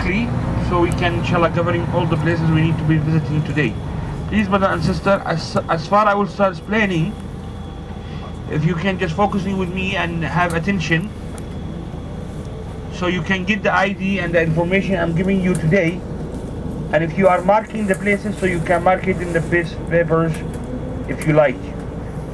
so we can inshallah covering all the places we need to be visiting today. Please brother and sister, as far I will start explaining, if you can just focusing with me and have attention, so you can get the ID and the information I'm giving you today. And if you are marking the places, so you can mark it in the papers if you like.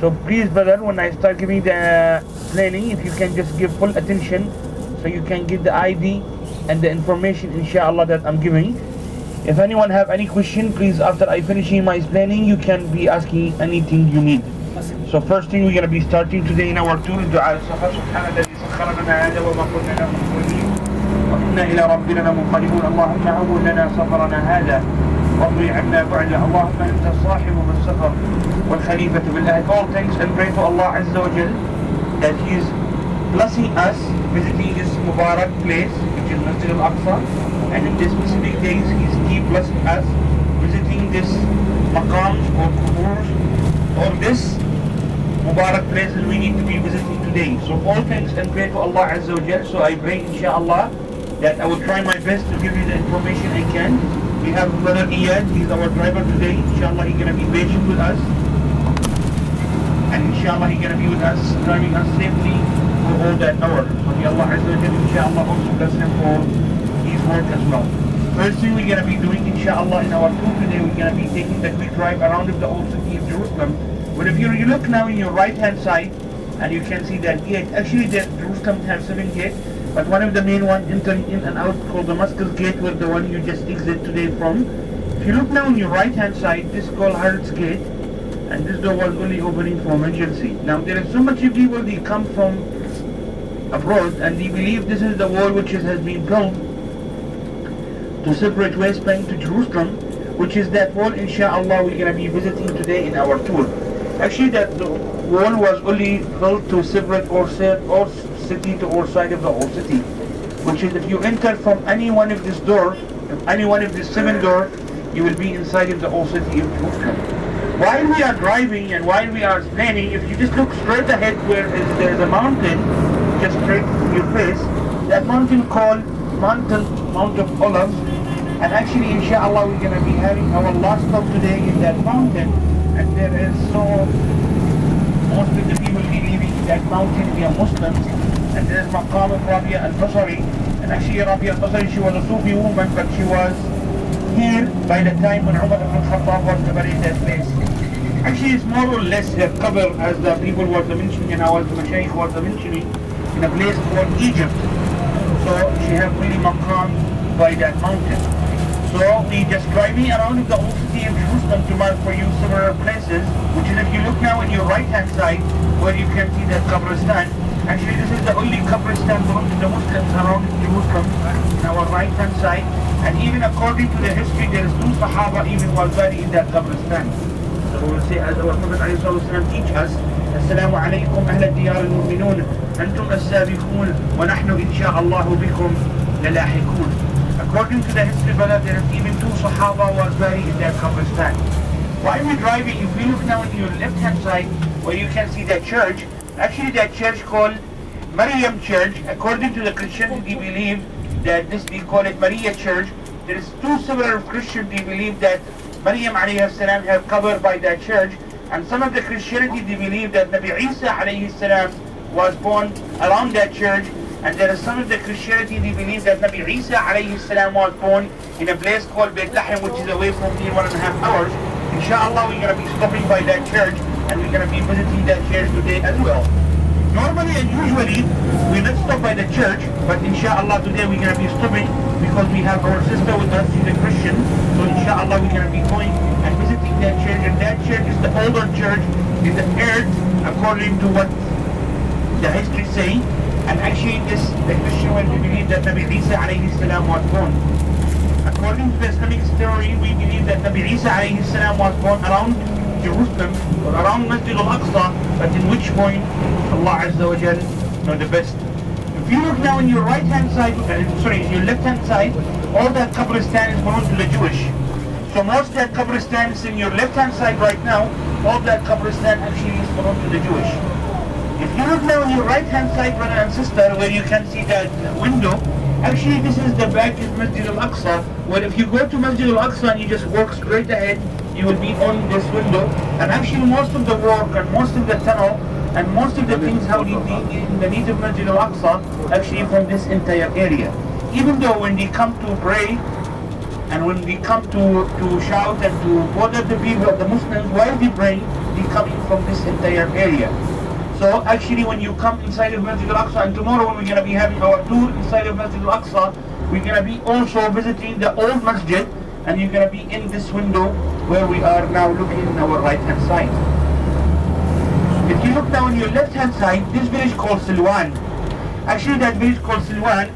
So please brother, when I start giving the planning, if you can just give full attention so you can get the ID and the information inshallah that I'm giving. If anyone have any question, please after I finishing my explaining, you can be asking anything you need. So first thing we're going to be starting today in our tour, دعاء السفر سبحان الذي سخر لنا هذا وما كنا له مقرنين وإنا إلى ربنا لمنقلبون اللهم هون لنا سفرنا هذا واطوي عنا بعده اللهم أنت الصاحب بالسفر والخليفة بالأهل. All thanks and pray to Allah Azza wa Jal that He is blessing us visiting this Mubarak place which is Masjid al-Aqsa, and in this specific days He is keep blessing us visiting this maqams or quburs or this Mubarak places we need to be visiting today. So all thanks and pray to Allah Azza wa Jal. So I pray inshallah that I will try my best to give you the information I can. We have brother Iyad, he's our driver today. Inshallah he's going to be patient with us. And inshallah he's going to be with us, driving us safely for all that hour. So may Allah Azza wa Jal inshallah also bless him for his work as well. First thing we're going to be doing inshallah in our tour today, we're going to be taking the quick drive around the old city of Jerusalem. But if you look now in your right hand side, and you can see that gate, actually that Jerusalem has 7 gates, but one of the main one entering in and out called Damascus gate was the one you just exit today from. If you look now on your right hand side, this is called Haram gate, and this door was only opening for emergency. Now there are so much people, they come from abroad and they believe this is the wall which has been built to separate West Bank to Jerusalem, which is that wall inshallah we're going to be visiting today in our tour. Actually that wall was only built to separate or city to or side of the old city, which is if you enter from any one of this door, any one of these 7 doors, you will be inside of the old city of Jerusalem. While we are driving and while we are planning, if you just look straight ahead where there is a mountain, just straight in your face, that mountain called Mount of Olives, and actually inshallah we're going to be having our last stop today in that mountain. And there is most of the people living in that mountain, they are Muslims, and there is Maqam of Rabia al-Basri, and actually Rabia al-Basri, she was a Sufi woman, but she was here by the time when Umar ibn Khattab was liberated that place. Actually it's more or less her cover, as the people were mentioning and our Mashaykh was mentioning, in a place called Egypt. So she has really Maqam by that mountain. So we just driving around the old city of Jerusalem to mark for you several places, which is if you look now on your right hand side where you can see that Qabristan. Actually this is the only Qabristan belonging to the Muslims around Jerusalem on our right hand side, and even according to the history there is 2 Sahaba even was buried in that Qabristan. So we will say as our Prophet ﷺ teach us, Assalamu alaikum ahla diyar al-mu'minun, antum as-sabiqun wa nahnu insha'Allahu bikum lalahiqun. According to the history brother, there is even 2 Sahaba was buried in that Qabristan. While we're driving, if we look now on your left hand side where you can see that church, actually that church called Maryam Church. According to the Christians, they believe that this, they call it Maria Church. There is 2 several Christians, they believe that Maryam alayhi salam have covered by that church, and some of the Christianity they believe that Nabi Isa alayhi salam was born around that church. And there is some of the Christianity, they believe that Nabi Isa alayhi salam was born in a place called Beit Lahem, which is away from here 1.5 hours. Inshallah we're going to be stopping by that church, and we're going to be visiting that church today as well. Normally and usually we not stop by the church, but inshallah today we're going to be stopping because we have our sister with us, she's a Christian. So inshallah we're going to be going and visiting that church, and that church is the older church in the earth according to what the history say. And actually the Christian will believe that Nabi Isa alayhi salam was born. According to the Islamic story, we believe that Nabi Isa alayhi salam was born around Jerusalem or around Masjid al-Aqsa, but in which point Allah Azza wa Jal know the best. If you look now on your right hand side, your left hand side, all that Qabristan is belong to the Jewish. So most that Qabristan is in your left hand side right now, all that Qabristan actually is belong to the Jewish. If you look now on your right hand side, brother and sister, where you can see that window, Actually, this is the back of Masjid al-Aqsa. Well, if you go to Masjid al-Aqsa and you just walk straight ahead, you will be on this window. And actually, most of the work and most of the tunnel and most of the things how you be in the need of Masjid al-Aqsa actually from this entire area. Even though when they come to pray and when they come to shout and to bother the people, the Muslims, while they pray, they coming from this entire area. So actually when you come inside of Masjid al-Aqsa, and tomorrow when we're going to be having our tour inside of Masjid al-Aqsa, we're going to be also visiting the old masjid, and you're going to be in this window where we are now looking on our right hand side. If you look now on your left hand side, this village called Silwan. Actually that village called Silwan,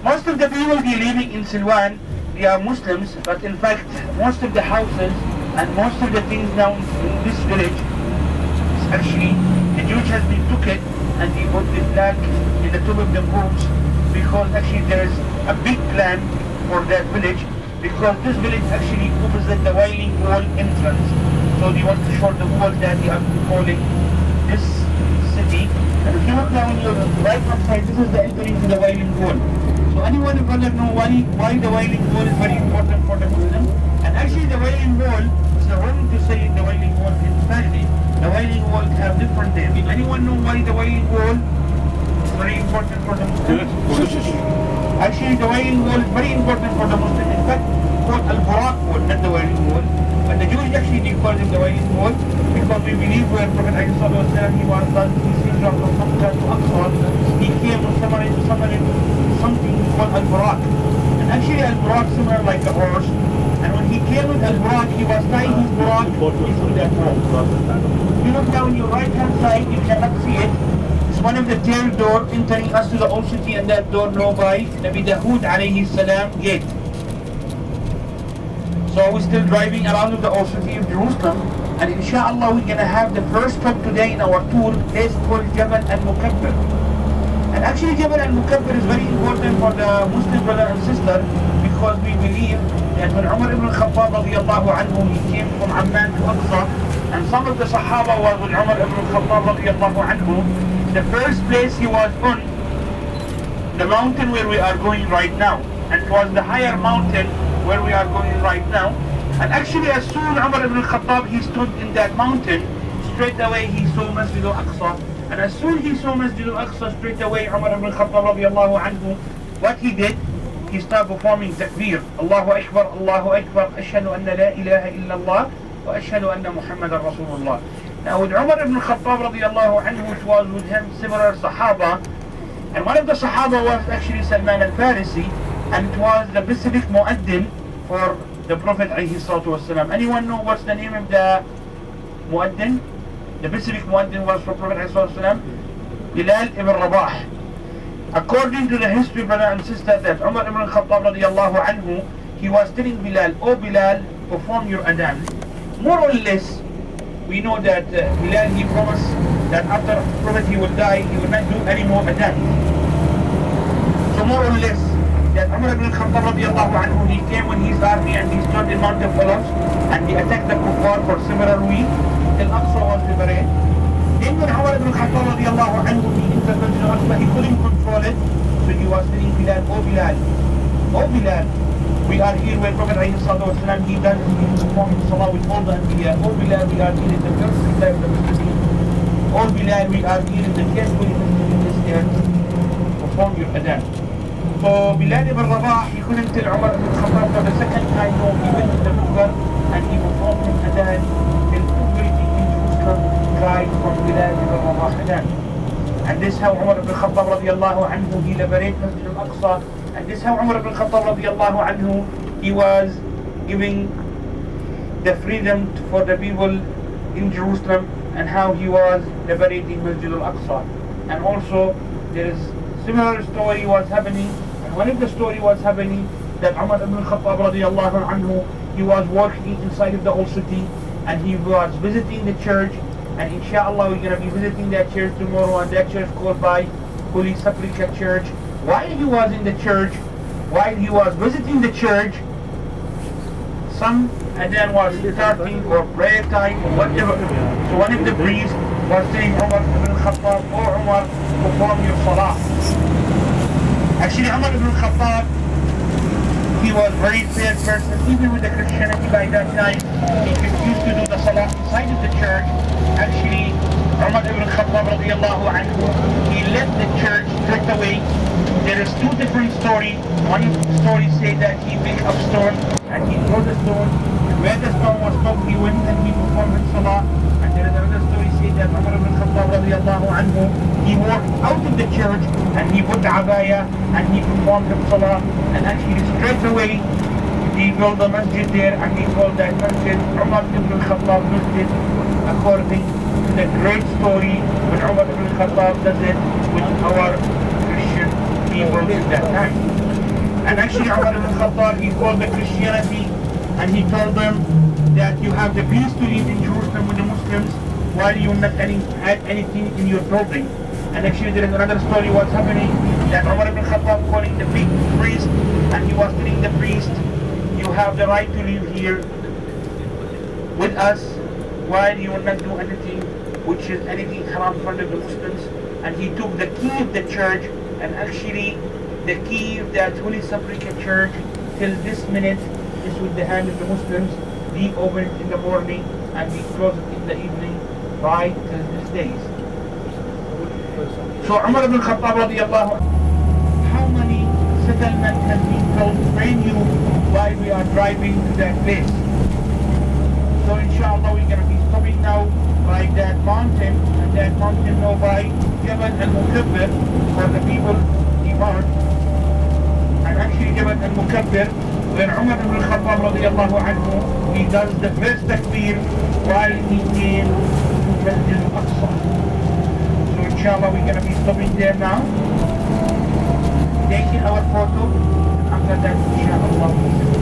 most of the people be living in Silwan, they are Muslims, but in fact most of the houses and most of the things now in this village is actually the Jews has been took it and they put the flag in the top of the rooms, because actually there is a big plan for that village, because this village actually opposite the Wailing Wall entrance. So they want to show the world that they are calling this city. And if you look now on your right hand side, this is the entering to the Wailing Wall. So anyone who doesn't know why the Wailing Wall is very important for the Muslims, and actually the Wailing Wall is wrong to say the Wailing Wall in Spanish. The Wailing Wall have different names. Anyone know why the Wailing Wall is very important for the Muslims? Actually the Wailing Wall is very important for the Muslims. In fact, it's called Al-Buraq Wall, not the Wailing Wall. But the Jews actually they call it the Wailing Wall because we believe where Prophet ﷺ he was done his hijrah from Makkah to Aqsa, he came with something called Al-Buraq. And actually Al-Buraq similar like a horse. And when he came with Al-Buraq, he was tying his Buraq into that horse. If you look down on your right hand side, you cannot see it. It's one of the tail door entering us to the old city, and that door known by Nabi Dawood alayhi salam gate. So we're still driving around the old city of Jerusalem, and inshallah we're going to have the first stop today in our tour, place called Jabal al-Mukabbir. And actually Jabal al-Mukabbir is very important for the Muslim brother and sister, because we believe that when Umar ibn al-Khattab radiyallahu anhu, he came from Amman to Aqsa, and some of the Sahaba was with Umar ibn al-Khattab radiyallahu anhu, the first place he was on, the mountain where we are going right now, and it was the higher mountain where we are going right now. And actually as soon Umar ibn al-Khattab he stood in that mountain, straight away he saw Masjid al-Aqsa. And as soon he saw Masjid al-Aqsa, straight away Umar ibn al-Khattab radiyallahu anhu, what he did, he started performing takbir. Allahu Akbar, ashhadu anna la ilaha illallah, wa ashhadu anna Muhammadan Rasulullah. Now with Umar ibn al-Khattab radiyallahu anhu, it was with him similar Sahaba. And one of the Sahaba was actually Salman al-Farisi, and it was the specific muaddin for the Prophet ﷺ. Anyone know what's the name of the muaddin? The specific muaddin was for Prophet ﷺ, Bilal ibn Rabah. According to the history, brother and sister, that Umar ibn al-Khattab radiyallahu anhu, he was telling Bilal, "Oh Bilal, perform your adhan." More or less, we know that Bilal, he promised that after Prophet he will die, he will not do any more adhan. So more or less, that Umar ibn al-Khattab radiyallahu anhu, he came with his army and he stood in Mount of Olives and he attacked the kuffar for several weeks till Aqsa was liberated. Then when Umar ibn al-Khattab radiyallahu anhu, he entered Masjid al-Aqsa, he couldn't control it, so he was telling Bilal, "Oh Bilal, oh Bilal, we are here where Prophet ﷺ he done performing salah with all the Anbiya. Oh Bilal, we are here in the first time of the Muslims. Oh Bilal, we are here in the careful in this earth. Perform your adhan." So Bilal ibn Rabah, he couldn't tell Umar ibn Khattab for the second time. No, he went to the river and he performed his adhan till everything in Jerusalem cried from Bilal ibn Rabah adhan. And this is how Umar ibn Khattab radiyallahu anhu, he liberated Masjid al-Aqsa. And this is how Umar ibn Khattab radiyallahu anhu, he was giving the freedom for the people in Jerusalem, and how he was liberating Masjid al-Aqsa. And also there is similar story was happening. One of the story was happening that Umar ibn Khattab radiyallahu anhu, he was working inside of the old city and he was visiting the church, and inshallah we're going to be visiting that church tomorrow, and that church called by Holy Sepulchre Church. While he was in the church, while he was visiting the church, some adhan was starting or prayer time or whatever. So one of the priests was saying, "Umar ibn Khattab, oh Umar, perform your salah." Actually, Umar ibn Khattab, he was very fair person, even with the Christianity by that time. He used to do the salah inside of the church. Actually, Umar ibn Khattab radiallahu anhu, he left the church straight away. There is two different stories. One story says that he picked up stone and he threw the stone. Where the stone was stuck, he went and he performed salah. And there is another story says that Umar ibn Khattab radiallahu anhu, he walked out of the church and he put the abaya and he performed the salah. And actually straight away he built a masjid there and he called that masjid Umar ibn Khattab Masjid, according to the great story when Umar ibn Khattab does it with our Christian people at that time. And actually Umar ibn Khattab, he called the Christianity and he told them that you have the peace to live in Jerusalem with the Muslims while you not had anything in your building. And actually there is another story what's happening, that Umar ibn Khattab calling the big priest and he was telling the priest, you have the right to live here with us while you will not do anything which is anything haram from the Muslims. And he took the key of the church, and actually the key of that Holy Sepulchre church till this minute is with the hand of the Muslims. We open it in the morning and we close it in the evening right till these days. So Umar ibn Khattab radiallahu anhu, how many settlements have been built brand new while we are driving to that place? So inshallah we're going to be stopping now by that mountain, and that mountain now by Jabal al-Mukabbir for the people depart. And actually Jabal al-Mukabbir, when Umar ibn Khattab radiallahu anhu, he does the first takbir while he came to Masjid al-Aqsa. So inshallah we're going to be stopping there now, taking our photo. After that inshallah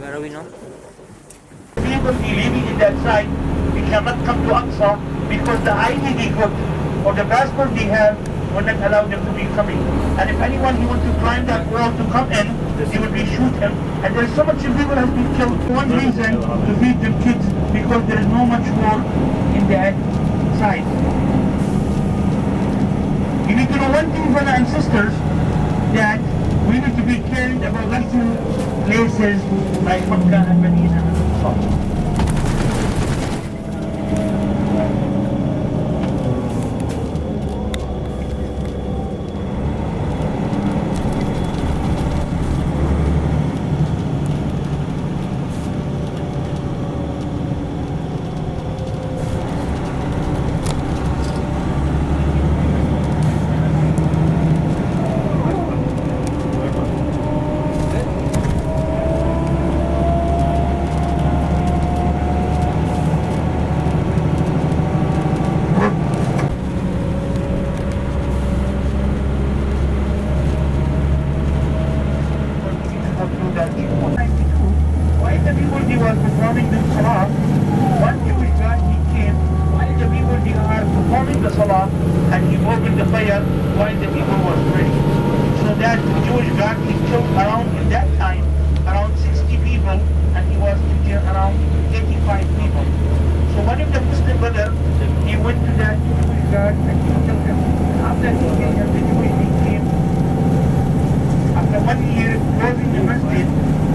Where are we now? People be living in that side, we cannot come to Aqsa because the ID they got or the passport they have will not allow them to be coming. And if anyone who wants to climb that wall to come in, they will be shoot him. And there is so much people has been killed for one reason, to feed their kids, because there is no much war in that side. You need to know one thing, brothers and sisters, that we need to be caring about certain places like Makkah and Medina and so on. And he opened the fire while the people was ready. So that Jewish guard, he killed around, in that time, around 60 people, and he was injured around 85 people. So one of the Muslim brothers, he went to that Jewish guard and he killed him. After he came, the Jewish he came, after 1 year closing the masjid,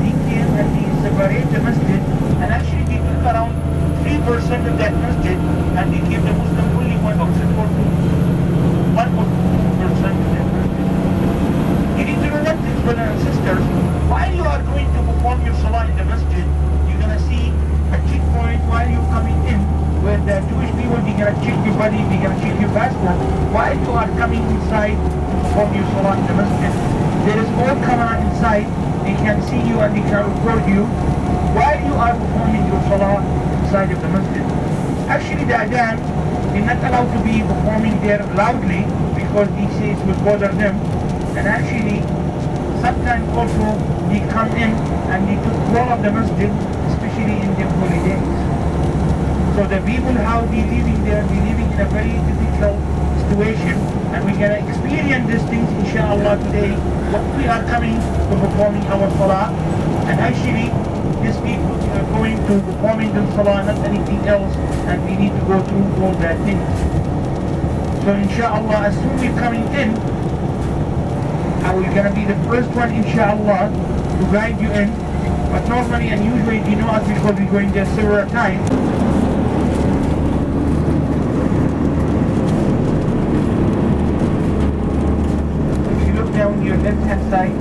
he came and he separated the masjid, and actually he took around 3% of that masjid, and he gave the Muslim only 1% or 1% of that masjid. You need to know what this, brothers and sisters, while you are going to perform your salah in the masjid, you're going to see a checkpoint while you're coming in, where the Jewish people, they we're gonna check your body, we're gonna check your passport. While you are coming inside to perform your salah in the masjid, there is all camera inside. They can see you and they can record you while you are performing your salah inside of the masjid. Actually, the adhan, they're not allowed to be performing there loudly because they say it will bother them. And actually, sometimes also they come in and they took control of the masjid, especially in the holy days. So the people, how they living there, they living in a very difficult situation, and we're gonna experience these things inshallah today. What we are coming to performing our salah, and actually these people are going to performing the salah, not anything else, and we need to go through all that things. So inshallah, as soon as we're coming in, I will gonna be the first one inshallah to guide you in. But normally and usually you know us because we're going there several times. If you look down your left hand side,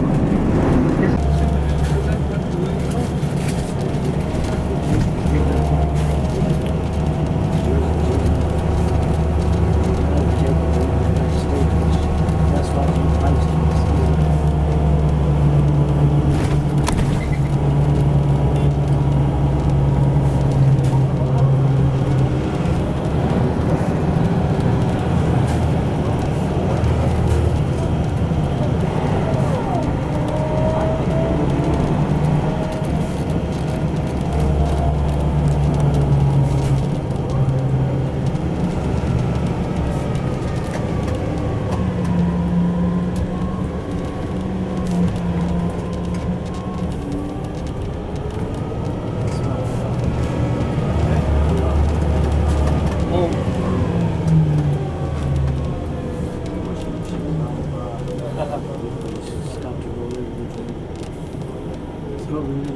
It's not really,